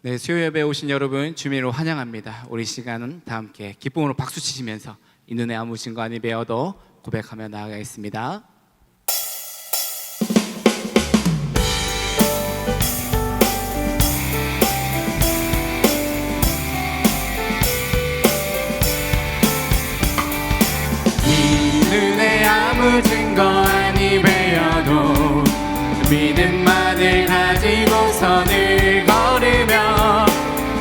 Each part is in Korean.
네, 수요 예배에 오신 여러분 주님으로 환영합니다. 우리 시간은 다 함께 기쁨으로 박수 치시면서 이 눈에 아무신 거 아니 배워도 고백하며 나아가겠습니다. 이 눈에 아무 증거 아니 배워도 믿음만을 가지고서 늘 걸으며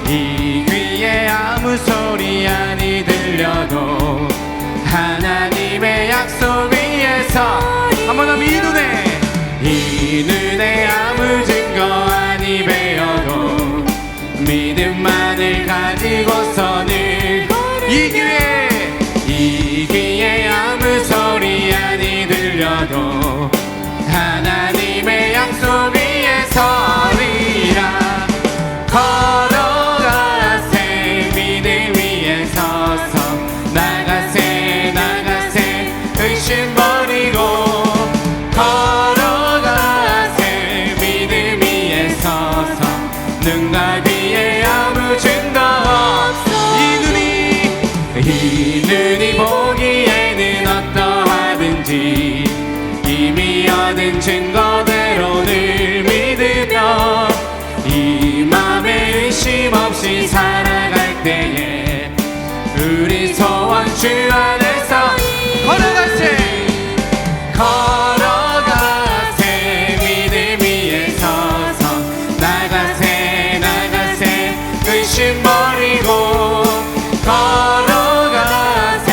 이 귀에 아무 소리 아니 들려도 하나님의 약속 위에서 한번 더 이 눈에 아무 증거 아니 배워도 믿음만을 가지고서 늘 이 귀에 아무 소리 아니 들려도 하나님의 약속 위에 서리라. 걸어가세 믿음 위에 서서 나가세 의심 버리고 걸어가세 믿음 위에 서서 눈과 귀에 아무 증거 없어. 이 눈이 보기에는 어떠하든지 이미 얻은 증거대로 늘 믿으며 이 맘에 의심 없이 살아갈 때에 우리 소원 주 안에서 걸어가세 믿음 위에 서서 나가세 의심 버리고 걸어가세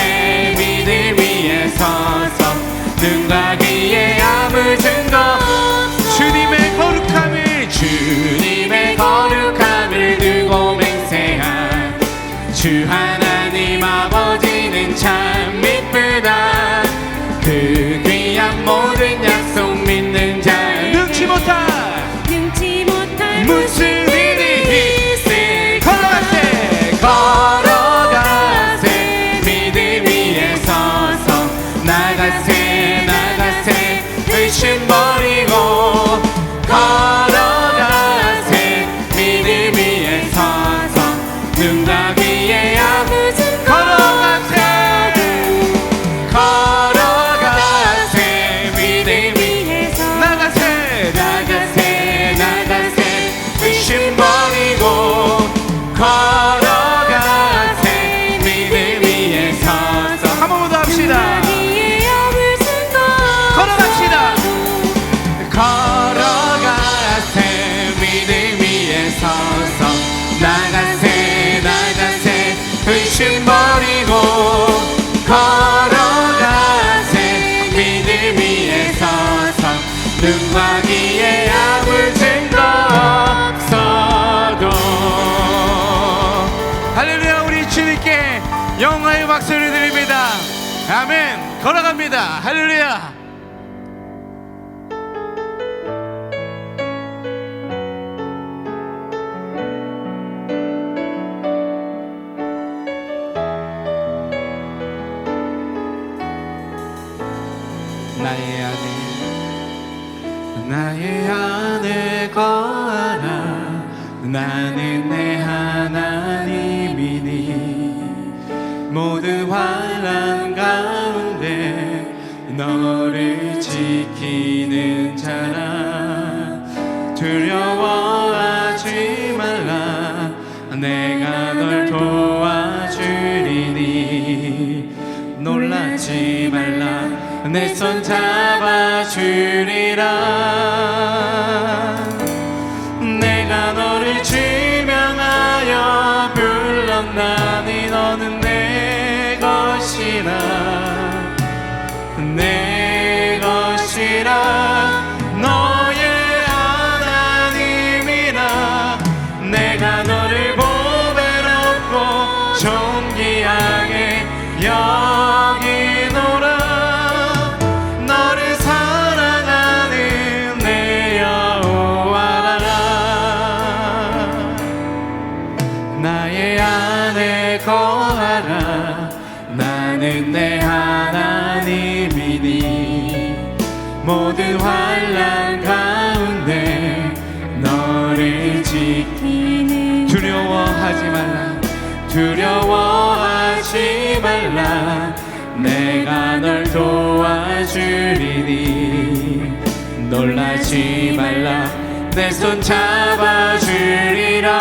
믿음 위에 서서 눈과 귀에 아무 증거 주님의 거룩함을 두고 맹세한 주 하나님 아버지는 참 미쁘다. 그 귀한 모든 약속 믿는 자 능치 못할 무슨 일이 있을 걸어가세 믿음 위에 서서 나가세 의심 버리고 걸어가세 믿음 위에 서서 눈과 귀에 아무 증거 걸어가세 믿음 위에 나가세 의심 버리고 걸어가세 믿음 위에 서서 한 번 더 합시다. 걸어가세 믿음 위에 서서 나가세 의심 버리고 걸어가세 믿음 위에 서서 눈과 귀에 아무 증거 없어도. 할렐루야. 우리 주님께 영광의 박수를 드립니다. 아멘. 걸어갑니다. 할렐루야. 나의 안에 거하라. 나는 내 하나님이니 모든 환난 가운데 너를 지키는 자라. 두려워하지 말라. 내가 널 도와주리니 놀라지 말라. 내 손 잡아주리라. 내가 너를 지명하여 불렀나니 너는 내 것이라. 내 것이라. 너의 하나님이라. 내가 너를 보배롭고 존귀하게 여기노라. 너를 두려워하지 말라. 내가 널 도와주리니 놀라지 말라. 내 손 잡아주리라.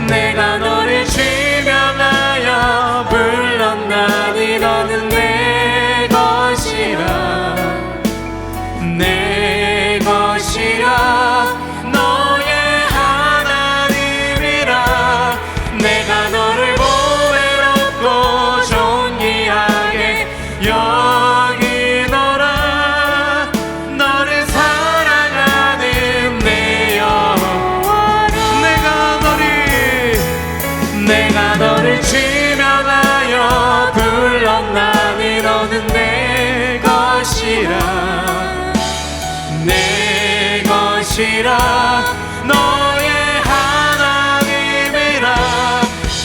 내가 너를 지명하여 불렀나니 너는 내 것이라. 내 것이라. 너의 하나님이라. 내가 너를 보배롭고 존귀하게 여기노라. 너를 사랑하는 내 여호와라. 내가 너를 지명하여 불렀나니 너는 내 것이라. 내 것이라. 너의 하나님이라.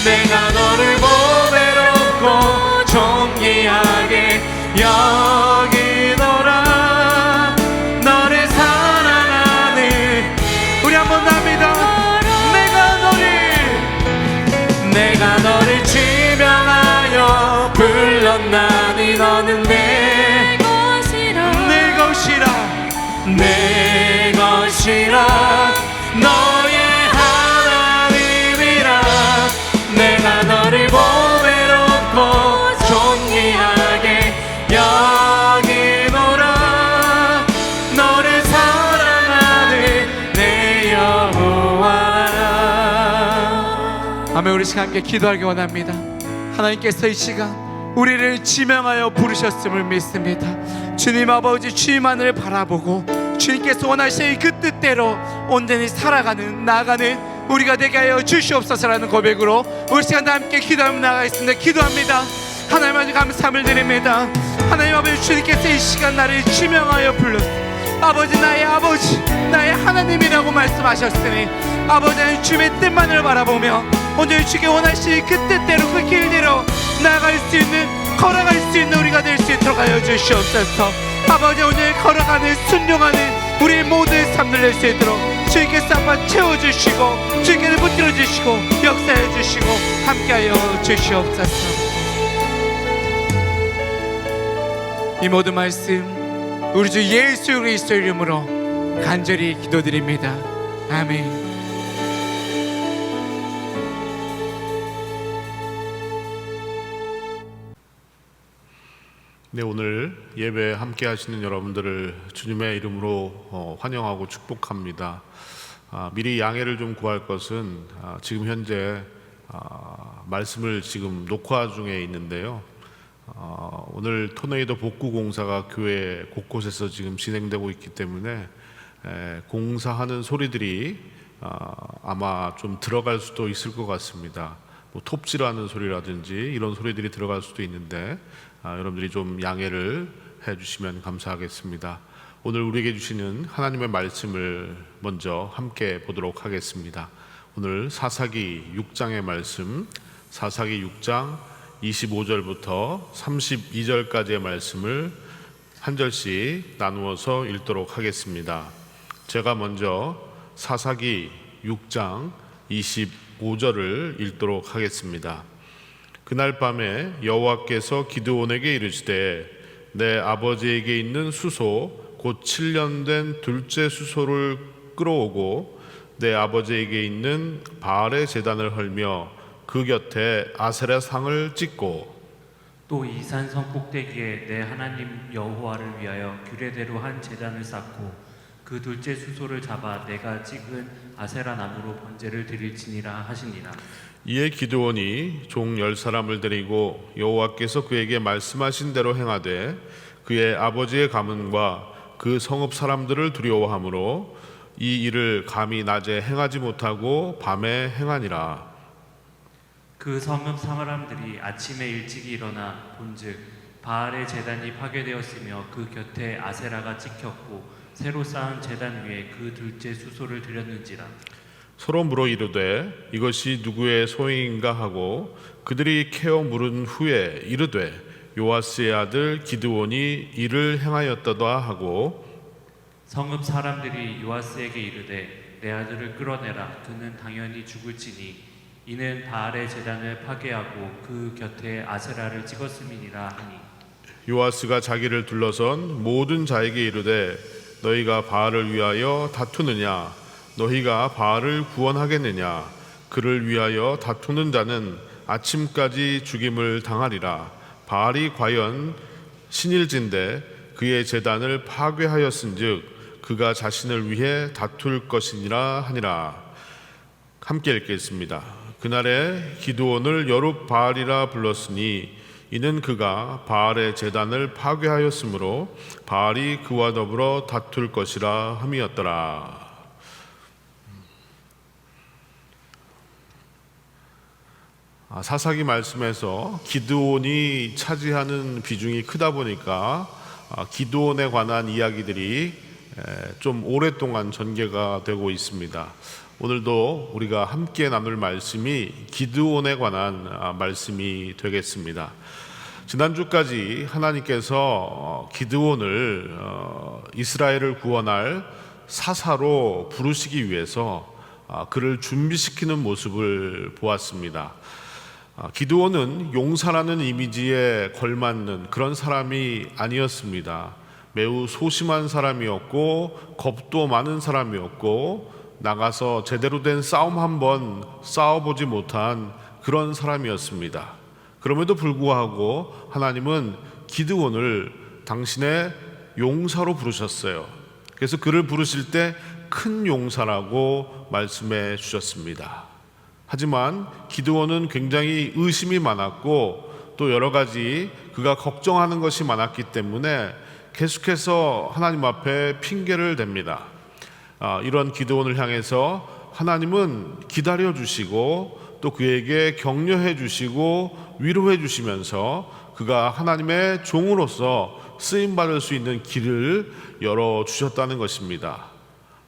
내가 너를 보배롭고 존귀하게 여기노라. 너를 사랑하는 우리 한번 합니다. 내가 너를 지명하여 불렀나니 너는 내 것이라. 내 것이라. 내 것이라. 너의 하나님이라. 내가 너를 보배롭고 존귀하게 여기노라. 너를 사랑하는 내 여호와라. 아멘. 우리 시간 함께 기도하기 원합니다. 하나님께서 이 시간 우리를 지명하여 부르셨음을 믿습니다. 주님 아버지, 주님 하늘을 바라보고 주님께서 원하시는 그 뜻대로 온전히 살아가는 나아가는 우리가 되게 하여 주시옵소서라는 고백으로 우리 시간 함께 기도하며 나가겠습니다. 기도합니다. 하나님 아버지 감사함을 드립니다. 하나님 아버지, 주님께서 이 시간 나를 지명하여 불렀습니다. 아버지, 나의 아버지, 나의 하나님이라고 말씀하셨으니 아버지 하나님, 주님의 뜻만을 바라보며 온전히 주께 원하시는 그 뜻대로 그 길대로 나아갈 수 있는, 걸어갈 수 있는 우리가 될 수 있도록 하여 주시옵소서. 아버지, 오늘 걸어가는 순종하는 우리 모두의 삶을 낼 수 있도록 주님께서 한번 채워주시고 주님께서 붙들어주시고 역사해 주시고 함께하여 주시옵소서. 이 모든 말씀 우리 주 예수 그리스도 이름으로 간절히 기도드립니다. 아멘. 네, 오늘 예배 함께 하시는 여러분들을 주님의 이름으로 환영하고 축복합니다. 미리 양해를 좀 구할 것은 지금 현재 말씀을 지금 녹화 중에 있는데요. 오늘 토네이도 복구 공사가 교회 곳곳에서 지금 진행되고 있기 때문에 공사하는 소리들이 아마 좀 들어갈 수도 있을 것 같습니다. 뭐 톱질하는 소리라든지 이런 소리들이 들어갈 수도 있는데 여러분들이 좀 양해를 해주시면 감사하겠습니다. 오늘 우리에게 주시는 하나님의 말씀을 먼저 함께 보도록 하겠습니다. 오늘 사사기 6장의 말씀, 사사기 6장 25절부터 32절까지의 말씀을 한 절씩 나누어서 읽도록 하겠습니다. 제가 먼저 사사기 6장 25절을 읽도록 하겠습니다. 그날 밤에 여호와께서 기드온에게 이르시되 내 아버지에게 있는 수소 곧 7년 된 둘째 수소를 끌어오고 내 아버지에게 있는 바알의 제단을 헐며 그 곁에 아세라 상을 찍고 또 이 산성 꼭대기에 내 하나님 여호와를 위하여 규례대로 한 제단을 쌓고 그 둘째 수소를 잡아 내가 찍은 아세라 나무로 번제를 드릴지니라 하시니라. 이에 기드온이 종 10사람을 데리고 여호와께서 그에게 말씀하신 대로 행하되 그의 아버지의 가문과 그 성읍 사람들을 두려워하므로 이 일을 감히 낮에 행하지 못하고 밤에 행하니라. 그 성읍 사람들이 아침에 일찍 일어나 본즉 바알의 제단이 파괴되었으며 그 곁에 아세라가 찍혔고 새로 쌓은 제단 위에 그 둘째 수소를 드렸는지라. 서로 물어 이르되 이것이 누구의 소행인가 하고 그들이 캐어 물은 후에 이르되 요아스의 아들 기드온이 이를 행하였다다 하고 성읍 사람들이 요아스에게 이르되 내 아들을 끌어내라. 그는 당연히 죽을지니 이는 바알의 제단을 파괴하고 그 곁에 아세라를 찍었음이니라 하니 요아스가 자기를 둘러선 모든 자에게 이르되 너희가 바알을 위하여 다투느냐 너희가 바알을 구원하겠느냐 그를 위하여 다투는 자는 아침까지 죽임을 당하리라. 바알이 과연 신일진데 그의 제단을 파괴하였은즉 그가 자신을 위해 다툴 것이니라 하니라. 함께 읽겠습니다. 그날에 기드온을 여룹바알이라 불렀으니 이는 그가 바알의 제단을 파괴하였으므로 바알이 그와 더불어 다툴 것이라 함이었더라. 사사기 말씀에서 기드온이 차지하는 비중이 크다 보니까 기드온에 관한 이야기들이 좀 오랫동안 전개가 되고 있습니다. 오늘도 우리가 함께 나눌 말씀이 기드온에 관한 말씀이 되겠습니다. 지난주까지 하나님께서 기드온을 이스라엘을 구원할 사사로 부르시기 위해서 그를 준비시키는 모습을 보았습니다. 기드온은 용사라는 이미지에 걸맞는 그런 사람이 아니었습니다. 매우 소심한 사람이었고 겁도 많은 사람이었고 나가서 제대로 된 싸움 한번 싸워보지 못한 그런 사람이었습니다. 그럼에도 불구하고 하나님은 기드온을 당신의 용사로 부르셨어요. 그래서 그를 부르실 때 큰 용사라고 말씀해 주셨습니다. 하지만 기드온은 굉장히 의심이 많았고 또 여러 가지 그가 걱정하는 것이 많았기 때문에 계속해서 하나님 앞에 핑계를 댑니다. 이런 기드온을 향해서 하나님은 기다려 주시고 또 그에게 격려해 주시고 위로해 주시면서 그가 하나님의 종으로서 쓰임받을 수 있는 길을 열어주셨다는 것입니다.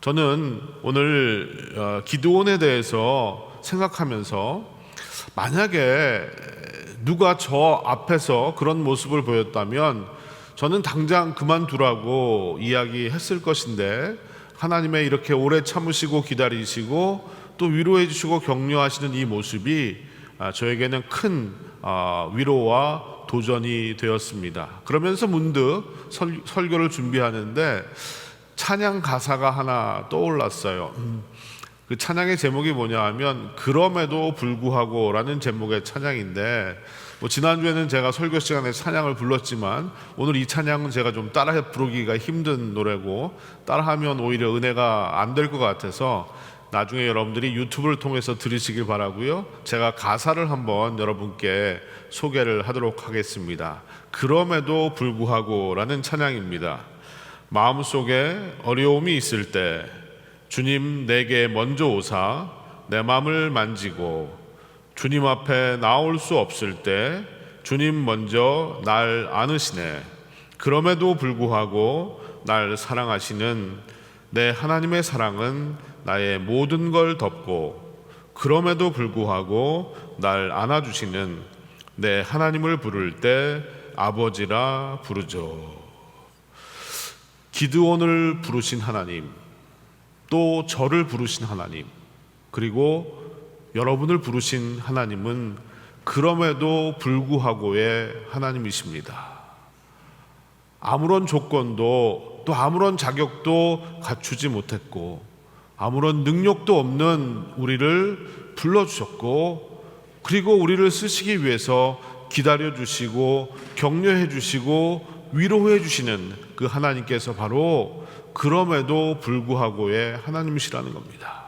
저는 오늘 기드온에 대해서 생각하면서 만약에 누가 저 앞에서 그런 모습을 보였다면 저는 당장 그만두라고 이야기했을 것인데 하나님의 이렇게 오래 참으시고 기다리시고 또 위로해 주시고 격려하시는 이 모습이 저에게는 큰 위로와 도전이 되었습니다. 그러면서 문득 설교를 준비하는데 찬양 가사가 하나 떠올랐어요. 그 찬양의 제목이 뭐냐 하면 그럼에도 불구하고 라는 제목의 찬양인데 지난주에는 제가 설교 시간에 찬양을 불렀지만 오늘 이 찬양은 제가 좀 따라 부르기가 힘든 노래고 따라하면 오히려 은혜가 안 될 것 같아서 나중에 여러분들이 유튜브를 통해서 들으시길 바라고요. 제가 가사를 한번 여러분께 소개를 하도록 하겠습니다. 그럼에도 불구하고 라는 찬양입니다. 마음속에 어려움이 있을 때 주님 내게 먼저 오사 내 마음을 만지고 주님 앞에 나올 수 없을 때 주님 먼저 날 안으시네. 그럼에도 불구하고 날 사랑하시는 내 하나님의 사랑은 나의 모든 걸 덮고 그럼에도 불구하고 날 안아주시는 내 하나님을 부를 때 아버지라 부르죠. 기드온을 부르신 하나님, 또 저를 부르신 하나님, 그리고 여러분을 부르신 하나님은 그럼에도 불구하고의 하나님이십니다. 아무런 조건도 또 아무런 자격도 갖추지 못했고 아무런 능력도 없는 우리를 불러주셨고 그리고 우리를 쓰시기 위해서 기다려주시고 격려해주시고 위로해주시는 그 하나님께서 바로 그럼에도 불구하고의 하나님이시라는 겁니다.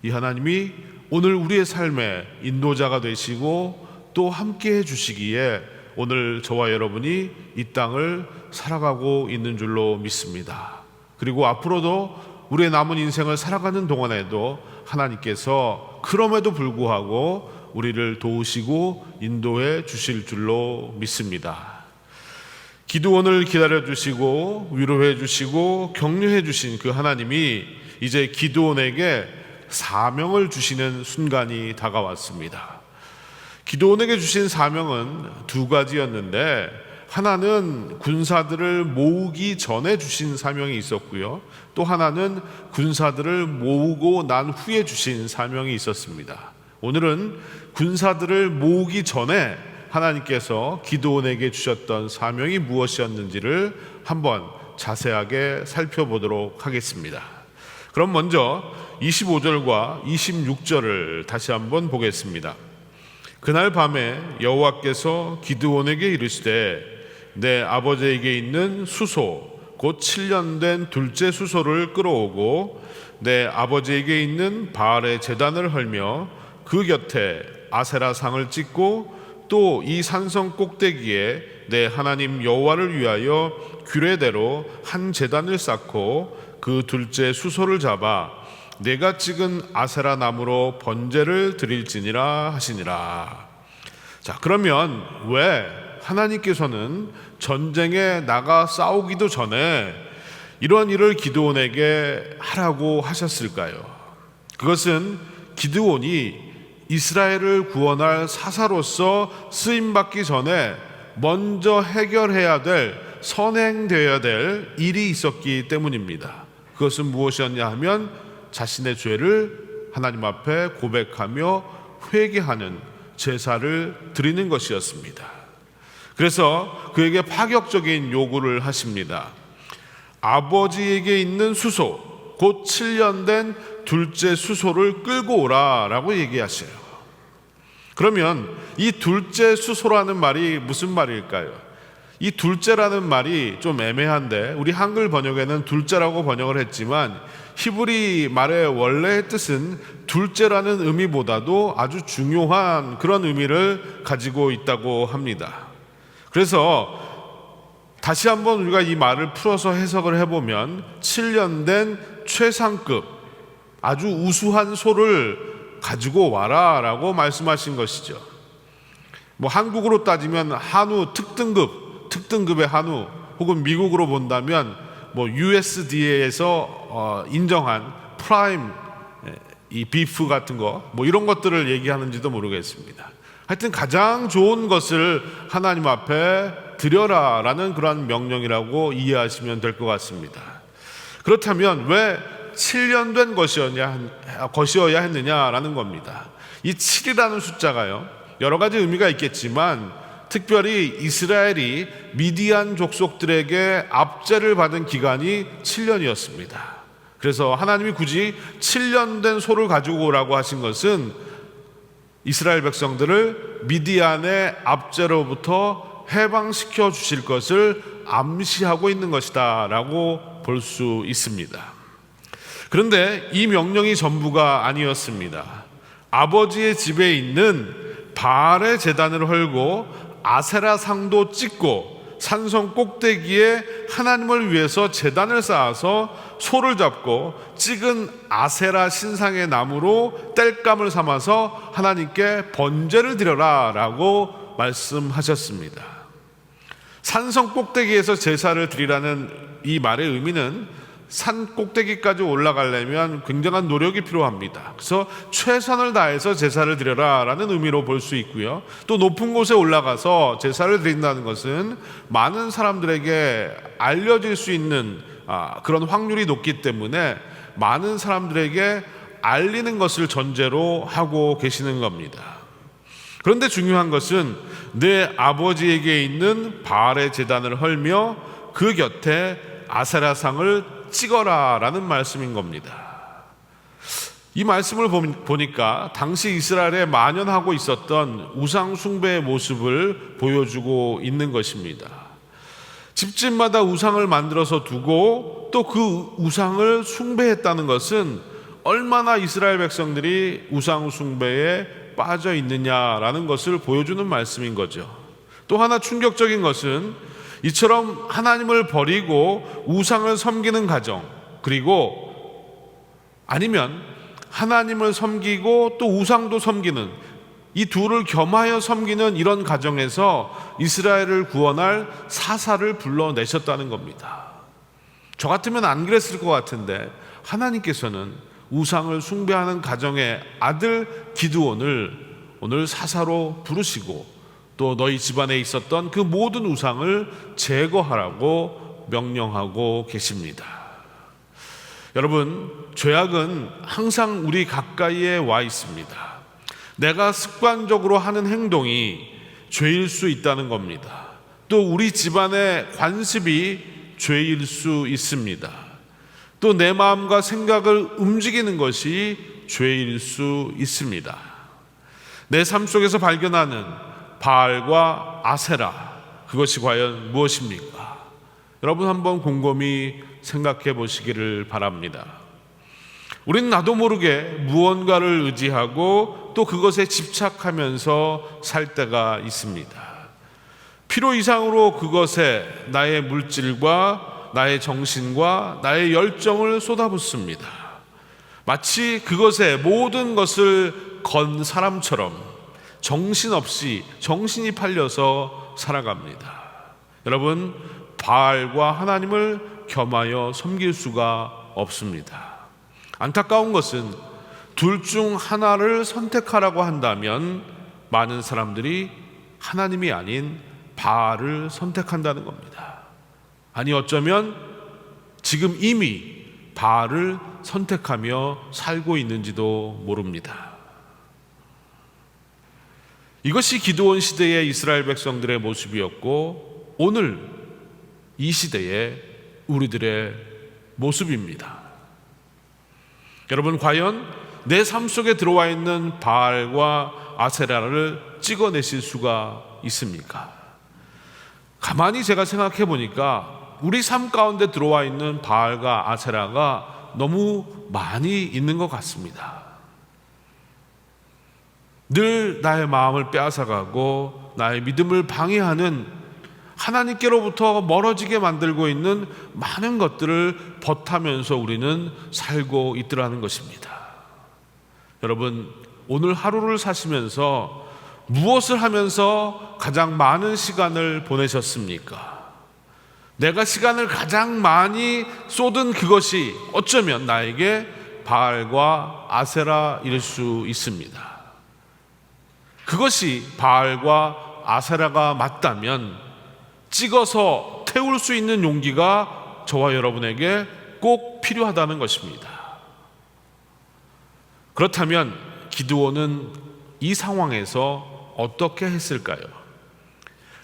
이 하나님이 오늘 우리의 삶의 인도자가 되시고 또 함께 해주시기에 오늘 저와 여러분이 이 땅을 살아가고 있는 줄로 믿습니다. 그리고 앞으로도 우리의 남은 인생을 살아가는 동안에도 하나님께서 그럼에도 불구하고 우리를 도우시고 인도해 주실 줄로 믿습니다. 기드온을 기다려주시고 위로해 주시고 격려해 주신 그 하나님이 이제 기드온에게 사명을 주시는 순간이 다가왔습니다. 기드온에게 주신 사명은 두 가지였는데 하나는 군사들을 모으기 전에 주신 사명이 있었고요. 또 하나는 군사들을 모으고 난 후에 주신 사명이 있었습니다. 오늘은 군사들을 모으기 전에 하나님께서 기드온에게 주셨던 사명이 무엇이었는지를 한번 자세하게 살펴보도록 하겠습니다. 그럼 먼저 25절과 26절을 다시 한번 보겠습니다. 그날 밤에 여호와께서 기드온에게 이르시되 내 아버지에게 있는 수소 곧 7년 된 둘째 수소를 끌어오고 내 아버지에게 있는 바알의 제단을 헐며 그 곁에 아세라 상을 찍고 또 이 산성 꼭대기에 내 하나님 여호와를 위하여 규례대로 한 제단을 쌓고 그 둘째 수소를 잡아 내가 찍은 아세라 나무로 번제를 드릴지니라 하시니라. 자, 그러면 왜 하나님께서는 전쟁에 나가 싸우기도 전에 이런 일을 기드온에게 하라고 하셨을까요? 그것은 기드온이 이스라엘을 구원할 사사로서 쓰임받기 전에 먼저 해결해야 될, 선행되어야 될 일이 있었기 때문입니다. 그것은 무엇이었냐 하면 자신의 죄를 하나님 앞에 고백하며 회개하는 제사를 드리는 것이었습니다. 그래서 그에게 파격적인 요구를 하십니다. 아버지에게 있는 수소, 곧 7년 된 둘째 수소를 끌고 오라라고 얘기하셔요. 그러면 이 둘째 수소라는 말이 무슨 말일까요? 이 둘째라는 말이 좀 애매한데 우리 한글 번역에는 둘째라고 번역을 했지만 히브리 말의 원래의 뜻은 둘째라는 의미보다도 아주 중요한 그런 의미를 가지고 있다고 합니다. 그래서 다시 한번 우리가 이 말을 풀어서 해석을 해보면 7년 된 최상급 아주 우수한 소를 가지고 와라 라고 말씀하신 것이죠. 뭐 한국으로 따지면 한우 특등급의 한우, 혹은 미국으로 본다면 뭐 USDA에서 인정한 프라임 이 비프 같은 거, 뭐 이런 것들을 얘기하는지도 모르겠습니다. 하여튼 가장 좋은 것을 하나님 앞에 드려라 라는 그러한 명령이라고 이해하시면 될 것 같습니다. 그렇다면 왜 7년 된 것이어야 했느냐라는 겁니다. 이 7이라는 숫자가요, 여러 가지 의미가 있겠지만 특별히 이스라엘이 미디안 족속들에게 압제를 받은 기간이 7년이었습니다. 그래서 하나님이 굳이 7년 된 소를 가지고 오라고 하신 것은 이스라엘 백성들을 미디안의 압제로부터 해방시켜 주실 것을 암시하고 있는 것이다 라고 볼 수 있습니다. 그런데 이 명령이 전부가 아니었습니다. 아버지의 집에 있는 바알의 제단을 헐고 아세라 상도 찍고 산성 꼭대기에 하나님을 위해서 제단을 쌓아서 소를 잡고 찍은 아세라 신상의 나무로 땔감을 삼아서 하나님께 번제를 드려라 라고 말씀하셨습니다. 산성 꼭대기에서 제사를 드리라는 이 말의 의미는 산 꼭대기까지 올라가려면 굉장한 노력이 필요합니다. 그래서 최선을 다해서 제사를 드려라 라는 의미로 볼 수 있고요. 또 높은 곳에 올라가서 제사를 드린다는 것은 많은 사람들에게 알려질 수 있는 그런 확률이 높기 때문에 많은 사람들에게 알리는 것을 전제로 하고 계시는 겁니다. 그런데 중요한 것은 내 아버지에게 있는 바알의 제단을 헐며 그 곁에 아세라상을 찍어라 라는 말씀인 겁니다. 이 말씀을 보니까 당시 이스라엘에 만연하고 있었던 우상 숭배의 모습을 보여주고 있는 것입니다. 집집마다 우상을 만들어서 두고 또 그 우상을 숭배했다는 것은 얼마나 이스라엘 백성들이 우상 숭배에 빠져 있느냐라는 것을 보여주는 말씀인 거죠. 또 하나 충격적인 것은 이처럼 하나님을 버리고 우상을 섬기는 가정, 그리고 아니면 하나님을 섬기고 또 우상도 섬기는 이 둘을 겸하여 섬기는 이런 가정에서 이스라엘을 구원할 사사를 불러내셨다는 겁니다. 저 같으면 안 그랬을 것 같은데 하나님께서는 우상을 숭배하는 가정의 아들 기드온을 오늘 사사로 부르시고 또 너희 집안에 있었던 그 모든 우상을 제거하라고 명령하고 계십니다. 여러분, 죄악은 항상 우리 가까이에 와 있습니다. 내가 습관적으로 하는 행동이 죄일 수 있다는 겁니다. 또 우리 집안의 관습이 죄일 수 있습니다. 또 내 마음과 생각을 움직이는 것이 죄일 수 있습니다. 내 삶 속에서 발견하는 바알과 아세라, 그것이 과연 무엇입니까? 여러분 한번 곰곰이 생각해 보시기를 바랍니다. 우리는 나도 모르게 무언가를 의지하고 또 그것에 집착하면서 살 때가 있습니다. 필요 이상으로 그것에 나의 물질과 나의 정신과 나의 열정을 쏟아붓습니다. 마치 그것에 모든 것을 건 사람처럼 정신없이 정신이 팔려서 살아갑니다. 여러분, 바알과 하나님을 겸하여 섬길 수가 없습니다. 안타까운 것은 둘 중 하나를 선택하라고 한다면 많은 사람들이 하나님이 아닌 바알을 선택한다는 겁니다. 아니 어쩌면 지금 이미 바알을 선택하며 살고 있는지도 모릅니다. 이것이 기드온 시대의 이스라엘 백성들의 모습이었고 오늘 이 시대의 우리들의 모습입니다. 여러분, 과연 내 삶 속에 들어와 있는 바알과 아세라를 찍어내실 수가 있습니까? 가만히 제가 생각해 보니까 우리 삶 가운데 들어와 있는 바알과 아세라가 너무 많이 있는 것 같습니다. 늘 나의 마음을 빼앗아가고 나의 믿음을 방해하는, 하나님께로부터 멀어지게 만들고 있는 많은 것들을 벗하면서 우리는 살고 있더라는 것입니다. 여러분, 오늘 하루를 사시면서 무엇을 하면서 가장 많은 시간을 보내셨습니까? 내가 시간을 가장 많이 쏟은 그것이 어쩌면 나에게 바알과 아세라일 수 있습니다. 그것이 바알과 아세라가 맞다면 찍어서 태울 수 있는 용기가 저와 여러분에게 꼭 필요하다는 것입니다. 그렇다면 기드온은 이 상황에서 어떻게 했을까요?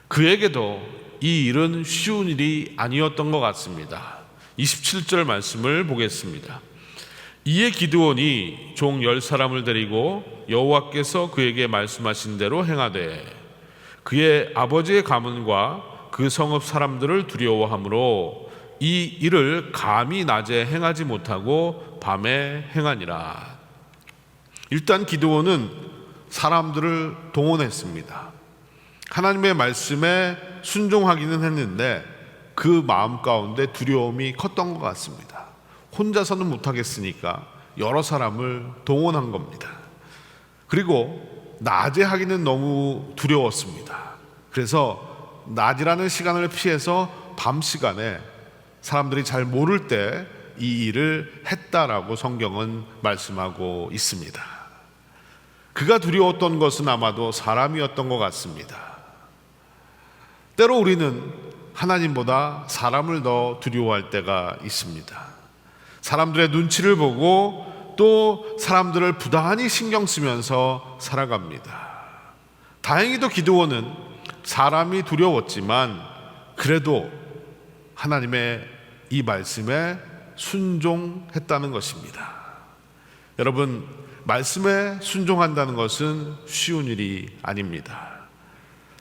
그에게도 이 일은 쉬운 일이 아니었던 것 같습니다. 27절 말씀을 보겠습니다. 이에 기드온이 종 10사람을 데리고 여호와께서 그에게 말씀하신 대로 행하되 그의 아버지의 가문과 그 성읍 사람들을 두려워하므로 이 일을 감히 낮에 행하지 못하고 밤에 행하니라. 일단 기드온은 사람들을 동원했습니다. 하나님의 말씀에 순종하기는 했는데 그 마음 가운데 두려움이 컸던 것 같습니다. 혼자서는 못하겠으니까 여러 사람을 동원한 겁니다. 그리고 낮에 하기는 너무 두려웠습니다. 그래서 낮이라는 시간을 피해서 밤 시간에 사람들이 잘 모를 때 이 일을 했다라고 성경은 말씀하고 있습니다. 그가 두려웠던 것은 아마도 사람이었던 것 같습니다. 때로 우리는 하나님보다 사람을 더 두려워할 때가 있습니다. 사람들의 눈치를 보고 또 사람들을 부단히 신경 쓰면서 살아갑니다. 다행히도 기드온은 사람이 두려웠지만 그래도 하나님의 이 말씀에 순종했다는 것입니다. 여러분, 말씀에 순종한다는 것은 쉬운 일이 아닙니다.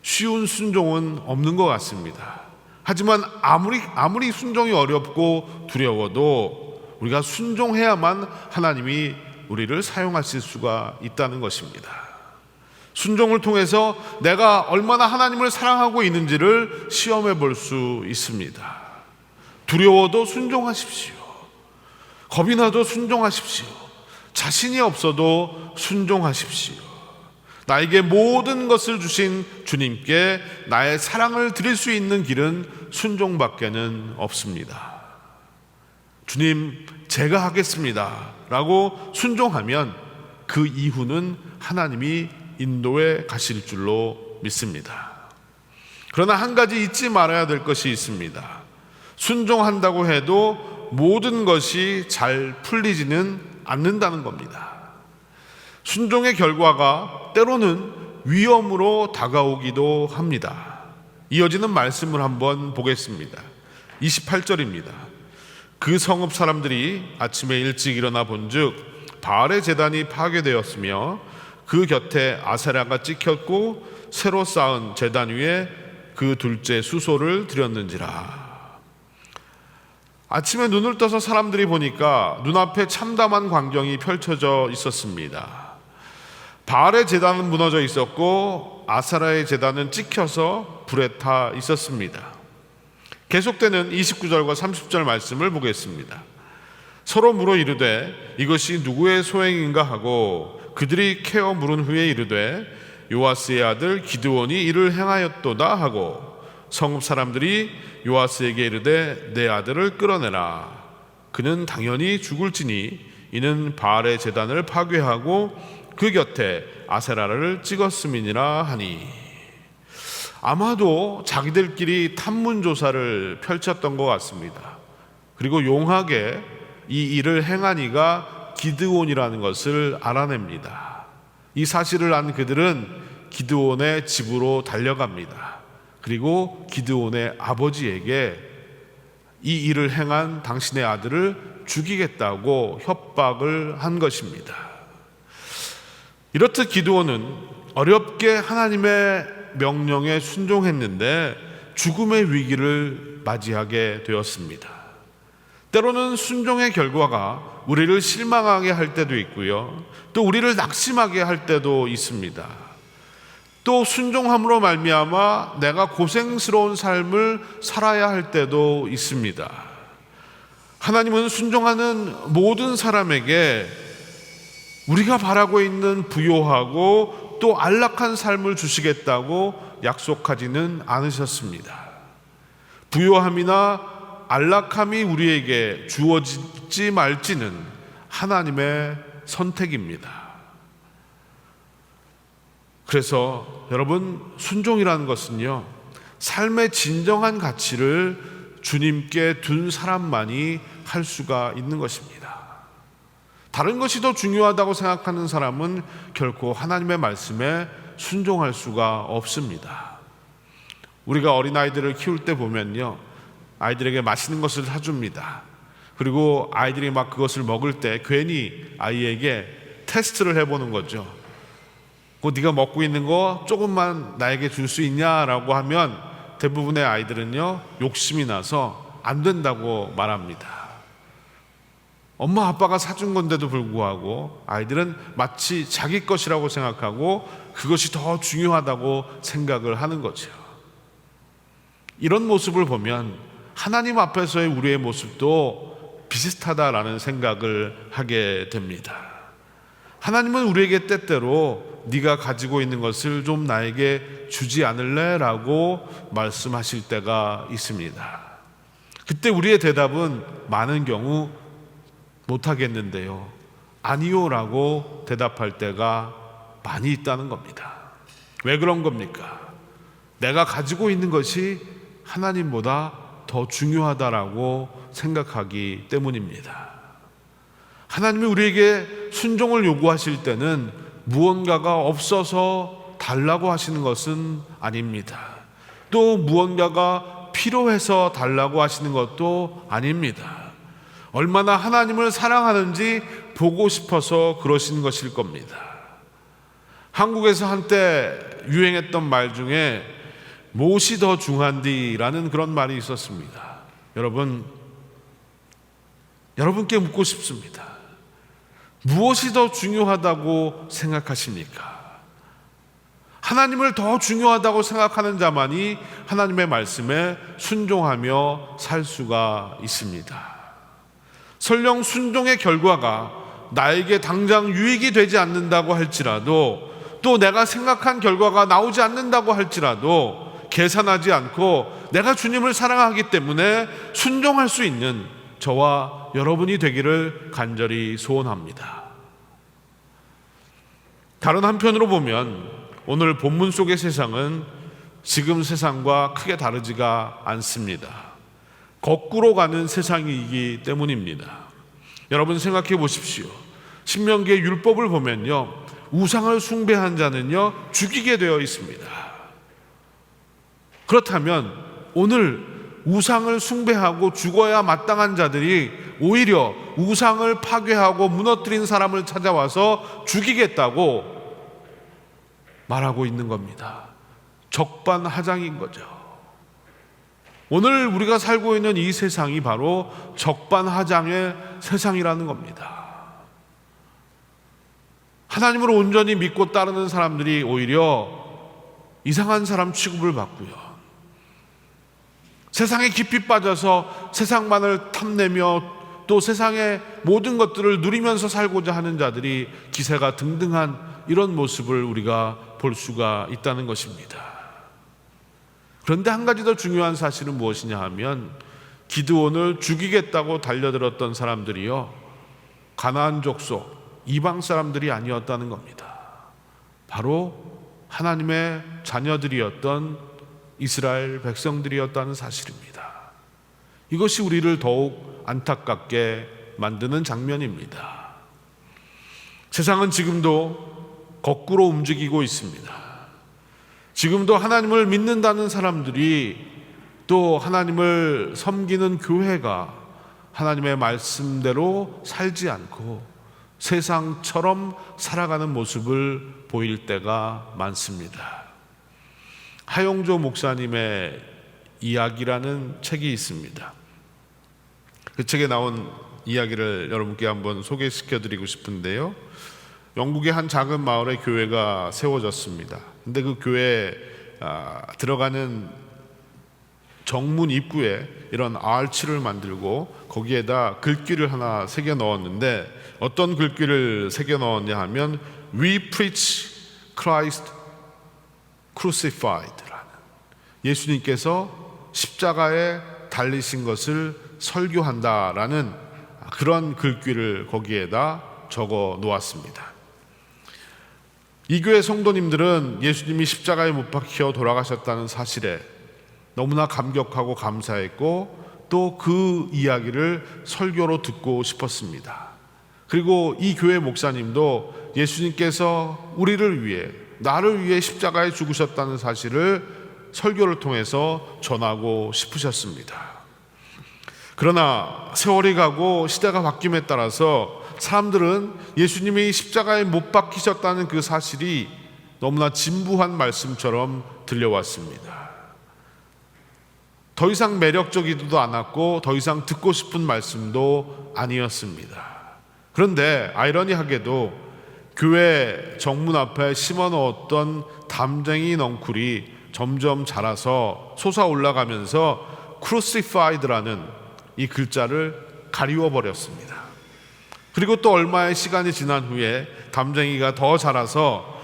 쉬운 순종은 없는 것 같습니다. 하지만 아무리 순종이 어렵고 두려워도 우리가 순종해야만 하나님이 우리를 사용하실 수가 있다는 것입니다. 순종을 통해서 내가 얼마나 하나님을 사랑하고 있는지를 시험해 볼 수 있습니다. 두려워도 순종하십시오. 겁이 나도 순종하십시오. 자신이 없어도 순종하십시오. 나에게 모든 것을 주신 주님께 나의 사랑을 드릴 수 있는 길은 순종밖에는 없습니다. 주님, 제가 하겠습니다 라고 순종하면 그 이후는 하나님이 인도해 가실 줄로 믿습니다. 그러나 한 가지 잊지 말아야 될 것이 있습니다. 순종한다고 해도 모든 것이 잘 풀리지는 않는다는 겁니다. 순종의 결과가 때로는 위험으로 다가오기도 합니다. 이어지는 말씀을 한번 보겠습니다. 28절입니다. 그 성읍 사람들이 아침에 일찍 일어나 본즉 바알의 제단이 파괴되었으며 그 곁에 아세라가 찍혔고 새로 쌓은 제단 위에 그 둘째 수소를 드렸는지라. 아침에 눈을 떠서 사람들이 보니까 눈앞에 참담한 광경이 펼쳐져 있었습니다. 바알의 제단은 무너져 있었고 아세라의 제단은 찍혀서 불에 타 있었습니다. 계속되는 29절과 30절 말씀을 보겠습니다. 서로 물어 이르되 이것이 누구의 소행인가 하고 그들이 캐어 물은 후에 이르되 요아스의 아들 기드온이 이를 행하였도다 하고 성읍 사람들이 요아스에게 이르되 내 아들을 끌어내라. 그는 당연히 죽을지니 이는 바알의 제단을 파괴하고 그 곁에 아세라를 찍었음이니라 하니. 아마도 자기들끼리 탐문조사를 펼쳤던 것 같습니다. 그리고 용하게 이 일을 행한 이가 기드온이라는 것을 알아냅니다. 이 사실을 안 그들은 기드온의 집으로 달려갑니다. 그리고 기드온의 아버지에게 이 일을 행한 당신의 아들을 죽이겠다고 협박을 한 것입니다. 이렇듯 기드온은 어렵게 하나님의 명령에 순종했는데 죽음의 위기를 맞이하게 되었습니다. 때로는 순종의 결과가 우리를 실망하게 할 때도 있고요, 또 우리를 낙심하게 할 때도 있습니다. 또 순종함으로 말미암아 내가 고생스러운 삶을 살아야 할 때도 있습니다. 하나님은 순종하는 모든 사람에게 우리가 바라고 있는 부요하고 또 안락한 삶을 주시겠다고 약속하지는 않으셨습니다. 부요함이나 안락함이 우리에게 주어지지 말지는 하나님의 선택입니다. 그래서 여러분, 순종이라는 것은요, 삶의 진정한 가치를 주님께 둔 사람만이 할 수가 있는 것입니다. 다른 것이 더 중요하다고 생각하는 사람은 결코 하나님의 말씀에 순종할 수가 없습니다. 우리가 어린아이들을 키울 때 보면요, 아이들에게 맛있는 것을 사줍니다. 그리고 아이들이 막 그것을 먹을 때 괜히 아이에게 테스트를 해보는 거죠. 네가 먹고 있는 거 조금만 나에게 줄 수 있냐라고 하면 대부분의 아이들은요, 욕심이 나서 안 된다고 말합니다. 엄마 아빠가 사준 건데도 불구하고 아이들은 마치 자기 것이라고 생각하고 그것이 더 중요하다고 생각을 하는 거죠. 이런 모습을 보면 하나님 앞에서의 우리의 모습도 비슷하다라는 생각을 하게 됩니다. 하나님은 우리에게 때때로 네가 가지고 있는 것을 좀 나에게 주지 않을래? 라고 말씀하실 때가 있습니다. 그때 우리의 대답은 많은 경우 못하겠는데요, 아니요 라고 대답할 때가 많이 있다는 겁니다. 왜 그런 겁니까? 내가 가지고 있는 것이 하나님보다 더 중요하다라고 생각하기 때문입니다. 하나님이 우리에게 순종을 요구하실 때는 무언가가 없어서 달라고 하시는 것은 아닙니다. 또 무언가가 필요해서 달라고 하시는 것도 아닙니다. 얼마나 하나님을 사랑하는지 보고 싶어서 그러시는 것일 겁니다. 한국에서 한때 유행했던 말 중에 무엇이 더 중한디라는 그런 말이 있었습니다. 여러분께 묻고 싶습니다. 무엇이 더 중요하다고 생각하십니까? 하나님을 더 중요하다고 생각하는 자만이 하나님의 말씀에 순종하며 살 수가 있습니다. 설령 순종의 결과가 나에게 당장 유익이 되지 않는다고 할지라도, 또 내가 생각한 결과가 나오지 않는다고 할지라도 계산하지 않고 내가 주님을 사랑하기 때문에 순종할 수 있는 저와 여러분이 되기를 간절히 소원합니다. 다른 한편으로 보면 오늘 본문 속의 세상은 지금 세상과 크게 다르지가 않습니다. 거꾸로 가는 세상이기 때문입니다. 여러분 생각해 보십시오. 신명기의 율법을 보면요, 우상을 숭배한 자는요 죽이게 되어 있습니다. 그렇다면 오늘 우상을 숭배하고 죽어야 마땅한 자들이 오히려 우상을 파괴하고 무너뜨린 사람을 찾아와서 죽이겠다고 말하고 있는 겁니다. 적반하장인 거죠. 오늘 우리가 살고 있는 이 세상이 바로 적반하장의 세상이라는 겁니다. 하나님을 온전히 믿고 따르는 사람들이 오히려 이상한 사람 취급을 받고요, 세상에 깊이 빠져서 세상만을 탐내며 또 세상의 모든 것들을 누리면서 살고자 하는 자들이 기세가 등등한 이런 모습을 우리가 볼 수가 있다는 것입니다. 그런데 한 가지 더 중요한 사실은 무엇이냐 하면, 기드온을 죽이겠다고 달려들었던 사람들이요 가나안 족속 이방 사람들이 아니었다는 겁니다. 바로 하나님의 자녀들이었던 이스라엘 백성들이었다는 사실입니다. 이것이 우리를 더욱 안타깝게 만드는 장면입니다. 세상은 지금도 거꾸로 움직이고 있습니다. 지금도 하나님을 믿는다는 사람들이, 또 하나님을 섬기는 교회가 하나님의 말씀대로 살지 않고 세상처럼 살아가는 모습을 보일 때가 많습니다. 하용조 목사님의 이야기라는 책이 있습니다. 그 책에 나온 이야기를 여러분께 한번 소개시켜 드리고 싶은데요, 영국의 한 작은 마을에 교회가 세워졌습니다. 근데 그 교회에 들어가는 정문 입구에 이런 아치를 만들고 거기에다 글귀를 하나 새겨 넣었는데, 어떤 글귀를 새겨 넣었냐 하면 We preach Christ crucified라는, 예수님께서 십자가에 달리신 것을 설교한다라는 그런 글귀를 거기에다 적어 놓았습니다. 이 교회 성도님들은 예수님이 십자가에 못 박혀 돌아가셨다는 사실에 너무나 감격하고 감사했고, 또 그 이야기를 설교로 듣고 싶었습니다. 그리고 이 교회 목사님도 예수님께서 우리를 위해, 나를 위해 십자가에 죽으셨다는 사실을 설교를 통해서 전하고 싶으셨습니다. 그러나 세월이 가고 시대가 바뀜에 따라서 사람들은 예수님이 십자가에 못 박히셨다는 그 사실이 너무나 진부한 말씀처럼 들려왔습니다. 더 이상 매력적이지도 않았고 더 이상 듣고 싶은 말씀도 아니었습니다. 그런데 아이러니하게도 교회 정문 앞에 심어 놓았던 담쟁이 넝쿨이 점점 자라서 솟아 올라가면서 crucified라는 이 글자를 가리워 버렸습니다. 그리고 또 얼마의 시간이 지난 후에 담쟁이가 더 자라서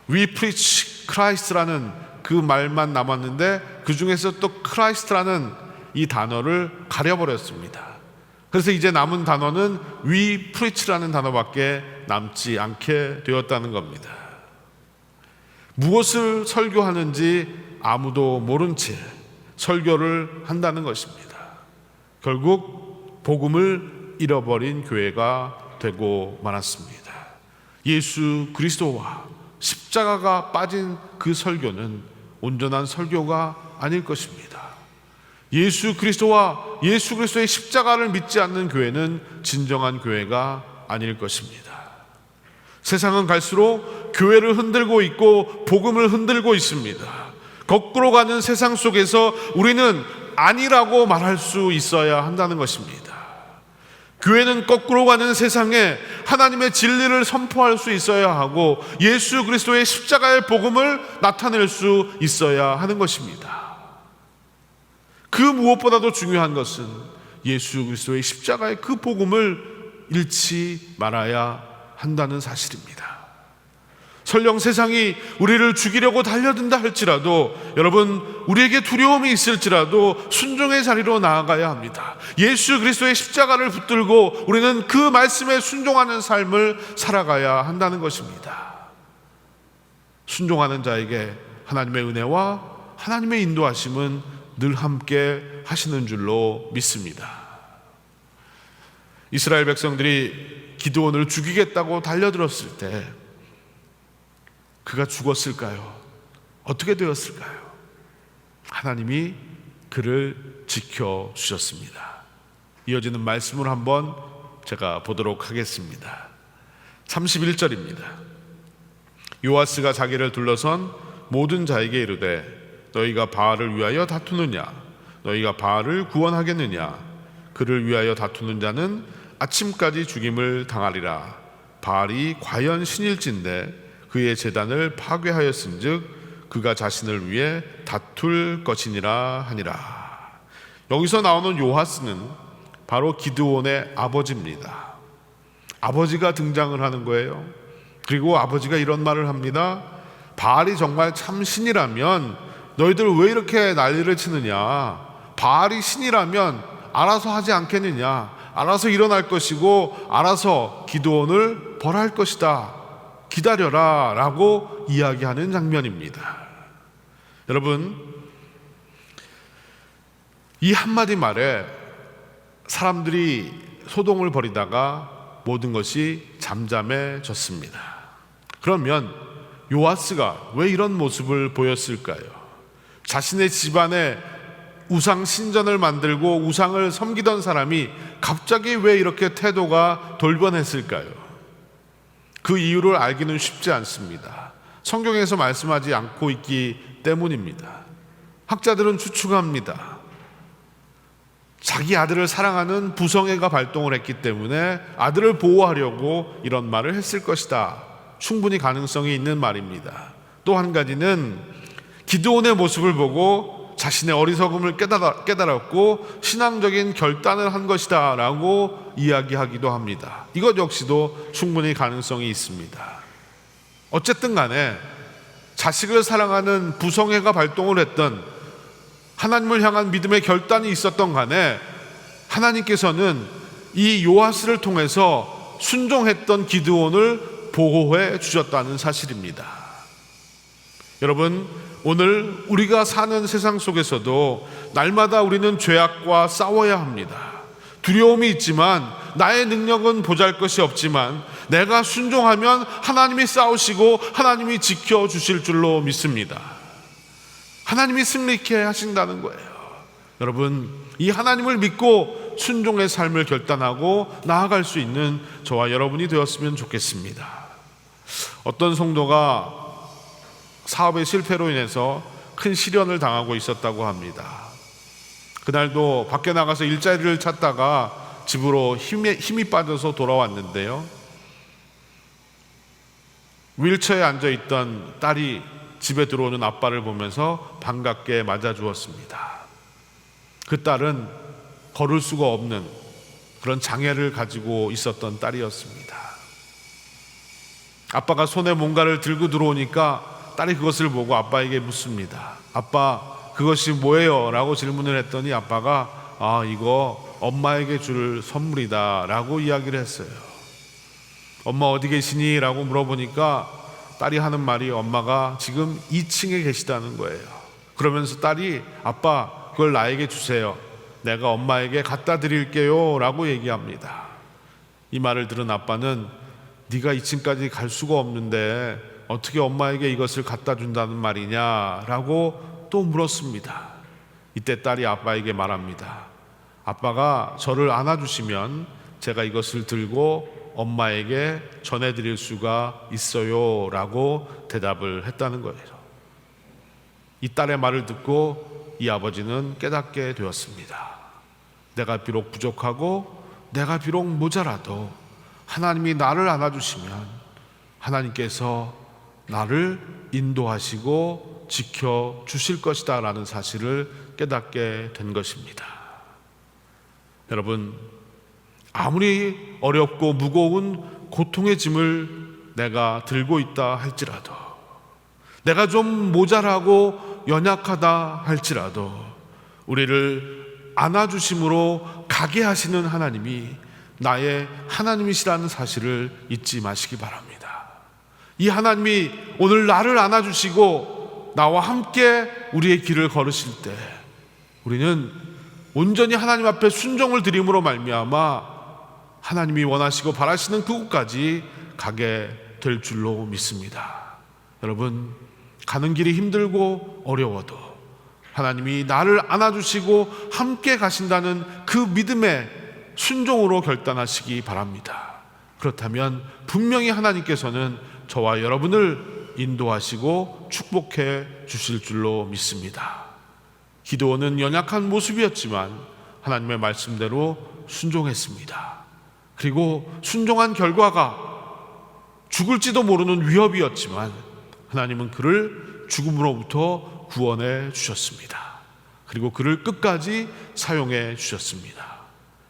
We preach Christ라는 그 말만 남았는데, 그 중에서 또 Christ라는 이 단어를 가려버렸습니다. 그래서 이제 남은 단어는 We preach라는 단어밖에 남지 않게 되었다는 겁니다. 무엇을 설교하는지 아무도 모른 채 설교를 한다는 것입니다. 결국 복음을 잃어버린 교회가 되고 말았습니다. 예수 그리스도와 십자가가 빠진 그 설교는 온전한 설교가 아닐 것입니다. 예수 그리스도와 예수 그리스도의 십자가를 믿지 않는 교회는 진정한 교회가 아닐 것입니다. 세상은 갈수록 교회를 흔들고 있고 복음을 흔들고 있습니다. 거꾸로 가는 세상 속에서 우리는 아니라고 말할 수 있어야 한다는 것입니다. 교회는 거꾸로 가는 세상에 하나님의 진리를 선포할 수 있어야 하고 예수 그리스도의 십자가의 복음을 나타낼 수 있어야 하는 것입니다. 그 무엇보다도 중요한 것은 예수 그리스도의 십자가의 그 복음을 잃지 말아야 한다는 사실입니다. 설령 세상이 우리를 죽이려고 달려든다 할지라도, 여러분, 우리에게 두려움이 있을지라도 순종의 자리로 나아가야 합니다. 예수 그리스도의 십자가를 붙들고 우리는 그 말씀에 순종하는 삶을 살아가야 한다는 것입니다. 순종하는 자에게 하나님의 은혜와 하나님의 인도하심은 늘 함께 하시는 줄로 믿습니다. 이스라엘 백성들이 기드온을 죽이겠다고 달려들었을 때 그가 죽었을까요? 어떻게 되었을까요? 하나님이 그를 지켜주셨습니다. 이어지는 말씀을 한번 제가 보도록 하겠습니다. 31절입니다. 요아스가 자기를 둘러선 모든 자에게 이르되 너희가 바알을 위하여 다투느냐? 너희가 바알을 구원하겠느냐? 그를 위하여 다투는 자는 아침까지 죽임을 당하리라. 바알이 과연 신일진데 그의 제단을 파괴하였은즉 그가 자신을 위해 다툴 것이니라 하니라. 여기서 나오는 요아스는 바로 기드온의 아버지입니다. 아버지가 등장을 하는 거예요. 그리고 아버지가 이런 말을 합니다. 바알이 정말 참 신이라면 너희들 왜 이렇게 난리를 치느냐? 바알이 신이라면 알아서 하지 않겠느냐? 알아서 일어날 것이고 알아서 기드온을 벌할 것이다. 기다려라 라고 이야기하는 장면입니다. 여러분, 이 한마디 말에 사람들이 소동을 벌이다가 모든 것이 잠잠해졌습니다. 그러면 요아스가 왜 이런 모습을 보였을까요? 자신의 집안에 우상 신전을 만들고 우상을 섬기던 사람이 갑자기 왜 이렇게 태도가 돌변했을까요? 그 이유를 알기는 쉽지 않습니다. 성경에서 말씀하지 않고 있기 때문입니다. 학자들은 추측합니다. 자기 아들을 사랑하는 부성애가 발동을 했기 때문에 아들을 보호하려고 이런 말을 했을 것이다. 충분히 가능성이 있는 말입니다. 또 한 가지는 기드온의 모습을 보고 자신의 어리석음을 깨달았고 신앙적인 결단을 한 것이다 라고 이야기하기도 합니다. 이것 역시도 충분히 가능성이 있습니다. 어쨌든 간에 자식을 사랑하는 부성애가 발동을 했던, 하나님을 향한 믿음의 결단이 있었던 간에 하나님께서는 이 요아스를 통해서 순종했던 기드온을 보호해 주셨다는 사실입니다. 여러분, 오늘 우리가 사는 세상 속에서도 날마다 우리는 죄악과 싸워야 합니다. 두려움이 있지만 나의 능력은 보잘것이 없지만 내가 순종하면 하나님이 싸우시고 하나님이 지켜주실 줄로 믿습니다. 하나님이 승리케 하신다는 거예요. 여러분, 이 하나님을 믿고 순종의 삶을 결단하고 나아갈 수 있는 저와 여러분이 되었으면 좋겠습니다. 어떤 성도가 사업의 실패로 인해서 큰 시련을 당하고 있었다고 합니다. 그날도 밖에 나가서 일자리를 찾다가 집으로 힘이 빠져서 돌아왔는데요, 휠체어에 앉아있던 딸이 집에 들어오는 아빠를 보면서 반갑게 맞아주었습니다. 그 딸은 걸을 수가 없는 그런 장애를 가지고 있었던 딸이었습니다. 아빠가 손에 뭔가를 들고 들어오니까 딸이 그것을 보고 아빠에게 묻습니다. 아빠, 그것이 뭐예요? 라고 질문을 했더니 아빠가 이거 엄마에게 줄 선물이다 라고 이야기를 했어요. 엄마 어디 계시니? 라고 물어보니까 딸이 하는 말이 엄마가 지금 2층에 계시다는 거예요. 그러면서 딸이 아빠, 그걸 나에게 주세요. 내가 엄마에게 갖다 드릴게요 라고 얘기합니다. 이 말을 들은 아빠는 네가 2층까지 갈 수가 없는데 어떻게 엄마에게 이것을 갖다 준다는 말이냐 라고 또 물었습니다. 이때 딸이 아빠에게 말합니다. 아빠가 저를 안아주시면 제가 이것을 들고 엄마에게 전해드릴 수가 있어요 라고 대답을 했다는 거예요. 이 딸의 말을 듣고 이 아버지는 깨닫게 되었습니다. 내가 비록 부족하고 내가 비록 모자라도 하나님이 나를 안아주시면 하나님께서 나를 인도하시고 지켜주실 것이다 라는 사실을 깨닫게 된 것입니다. 여러분, 아무리 어렵고 무거운 고통의 짐을 내가 들고 있다 할지라도, 내가 좀 모자라고 연약하다 할지라도 우리를 안아주심으로 가게 하시는 하나님이 나의 하나님이시라는 사실을 잊지 마시기 바랍니다. 이 하나님이 오늘 나를 안아주시고 나와 함께 우리의 길을 걸으실 때 우리는 온전히 하나님 앞에 순종을 드림으로 말미암아 하나님이 원하시고 바라시는 그곳까지 가게 될 줄로 믿습니다. 여러분, 가는 길이 힘들고 어려워도 하나님이 나를 안아주시고 함께 가신다는 그 믿음의 순종으로 결단하시기 바랍니다. 그렇다면 분명히 하나님께서는 저와 여러분을 인도하시고 축복해 주실 줄로 믿습니다. 기드온은 연약한 모습이었지만 하나님의 말씀대로 순종했습니다. 그리고 순종한 결과가 죽을지도 모르는 위협이었지만 하나님은 그를 죽음으로부터 구원해 주셨습니다. 그리고 그를 끝까지 사용해 주셨습니다.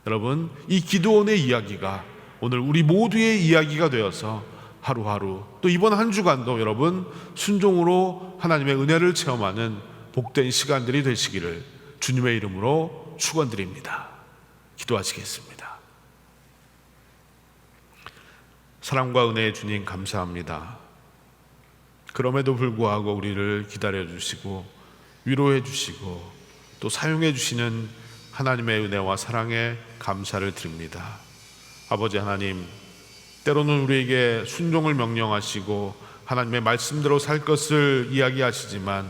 여러분, 이 기드온의 이야기가 오늘 우리 모두의 이야기가 되어서 하루하루 또 이번 한 주간도 여러분 순종으로 하나님의 은혜를 체험하는 복된 시간들이 되시기를 주님의 이름으로 축원드립니다. 기도하시겠습니다. 사랑과 은혜의 주님, 감사합니다. 그럼에도 불구하고 우리를 기다려 주시고 위로해 주시고 또 사용해 주시는 하나님의 은혜와 사랑에 감사를 드립니다. 아버지 하나님, 때로는 우리에게 순종을 명령하시고 하나님의 말씀대로 살 것을 이야기하시지만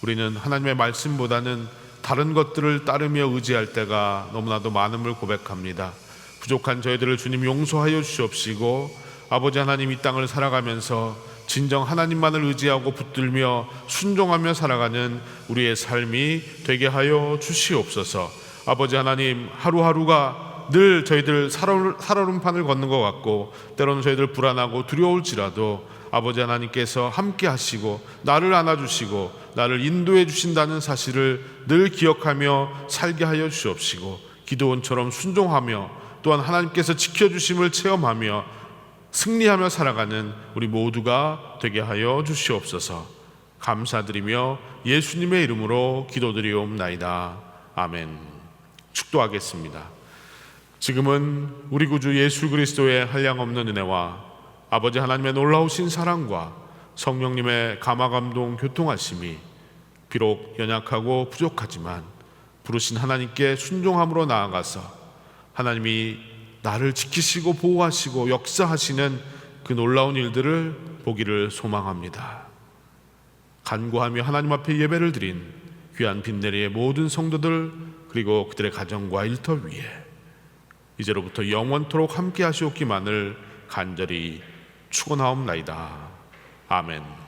우리는 하나님의 말씀보다는 다른 것들을 따르며 의지할 때가 너무나도 많음을 고백합니다. 부족한 저희들을 주님 용서하여 주시옵시고 아버지 하나님, 이 땅을 살아가면서 진정 하나님만을 의지하고 붙들며 순종하며 살아가는 우리의 삶이 되게 하여 주시옵소서. 아버지 하나님, 하루하루가 늘 저희들 살얼음판을 걷는 것 같고 때로는 저희들 불안하고 두려울지라도 아버지 하나님께서 함께 하시고 나를 안아주시고 나를 인도해 주신다는 사실을 늘 기억하며 살게 하여 주시옵시고 기드온처럼 순종하며 또한 하나님께서 지켜주심을 체험하며 승리하며 살아가는 우리 모두가 되게 하여 주시옵소서. 감사드리며 예수님의 이름으로 기도드리옵나이다. 아멘. 축도하겠습니다. 지금은 우리 구주 예수 그리스도의 한량없는 은혜와 아버지 하나님의 놀라우신 사랑과 성령님의 감화감동 교통하심이 비록 연약하고 부족하지만 부르신 하나님께 순종함으로 나아가서 하나님이 나를 지키시고 보호하시고 역사하시는 그 놀라운 일들을 보기를 소망합니다. 간구하며 하나님 앞에 예배를 드린 귀한 빈내리의 모든 성도들 그리고 그들의 가정과 일터 위에 이제로부터 영원토록 함께 하시옵기만을 간절히 축원하옵나이다. 아멘.